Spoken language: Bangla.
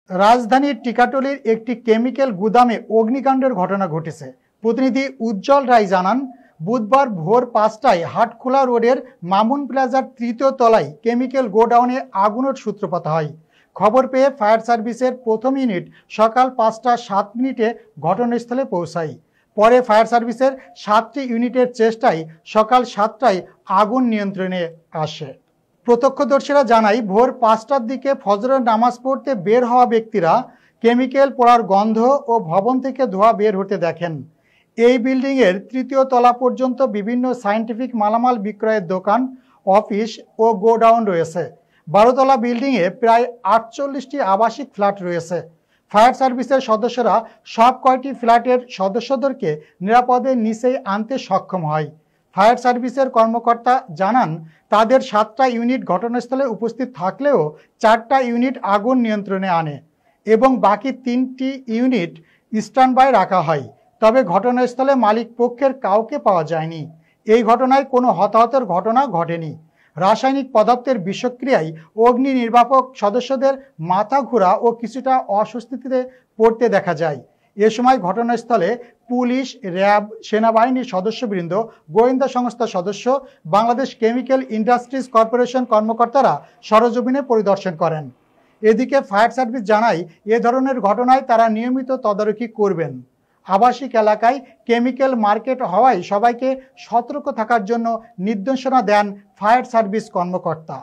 রাজধানীর টিকাটলির একটি কেমিক্যাল গুদামে অগ্নিকাণ্ডের ঘটনা ঘটেছে। প্রতিনিধি উজ্জ্বল রায় জানান, বুধবার ভোর ৫টায় হাটখোলা রোডের মামুন প্লাজার তৃতীয় তলায় কেমিক্যাল গোডাউনে আগুনের সূত্রপাত হয়। খবর পেয়ে ফায়ার সার্ভিসের প্রথম ইউনিট সকাল ৫টা ৭ মিনিটে ঘটনাস্থলে পৌঁছায়। পরে ফায়ার সার্ভিসের ৭টি ইউনিটের চেষ্টায় সকাল ৭টায় আগুন নিয়ন্ত্রণে আসে। প্রত্যক্ষদর্শীরা জানায়, ভোর ৫টার দিকে ফজরের নামাজ পড়তে বের হওয়া ব্যক্তিরা কেমিক্যাল পোড়ার গন্ধ ও ভবন থেকে ধোঁয়া বের হতে দেখেন। এই বিল্ডিংয়ের তৃতীয় তলা পর্যন্ত বিভিন্ন সায়েন্টিফিক মালামাল বিক্রয়ের দোকান, অফিস ও গোডাউন রয়েছে। ১২তলা বিল্ডিংয়ে প্রায় ৪৮টি আবাসিক ফ্ল্যাট রয়েছে। ফায়ার সার্ভিসের সদস্যরা সব কয়টি ফ্ল্যাটের সদস্যদেরকে নিরাপদে নিচেই আনতে সক্ষম হয়। ফায়ার সার্ভিসের কর্মকর্তা জানান, তাদের ৭টা ইউনিট ঘটনাস্থলে উপস্থিত থাকলেও ৪টা ইউনিট আগুন নিয়ন্ত্রণে আনে এবং বাকি ৩টি ইউনিট স্ট্যান্ডবাই রাখা হয়। তবে ঘটনাস্থলে মালিক পক্ষের কাউকে পাওয়া যায়নি। এই ঘটনায় কোনো হতাহতের ঘটনা ঘটেনি। রাসায়নিক পদার্থের বিষক্রিয়ায় অগ্নি নির্বাপক সদস্যদের মাথা ঘোরা ও কিছুটা অস্বস্তিতে পড়তে দেখা যায়। এ সময় ঘটনাস্থলে পুলিশ, র্যাব, সেনাবাহিনীর সদস্যবৃন্দ, গোয়েন্দা সংস্থার সদস্য, বাংলাদেশ কেমিক্যাল ইন্ডাস্ট্রিজ কর্পোরেশন কর্মকর্তারা সরেজমিনে পরিদর্শন করেন। এদিকে ফায়ার সার্ভিস জানায়, এ ধরনের ঘটনায় তারা নিয়মিত তদারকি করবেন। আবাসিক এলাকায় কেমিক্যাল মার্কেট হওয়ায় সবাইকে সতর্ক থাকার জন্য নির্দেশনা দেন ফায়ার সার্ভিস কর্মকর্তা।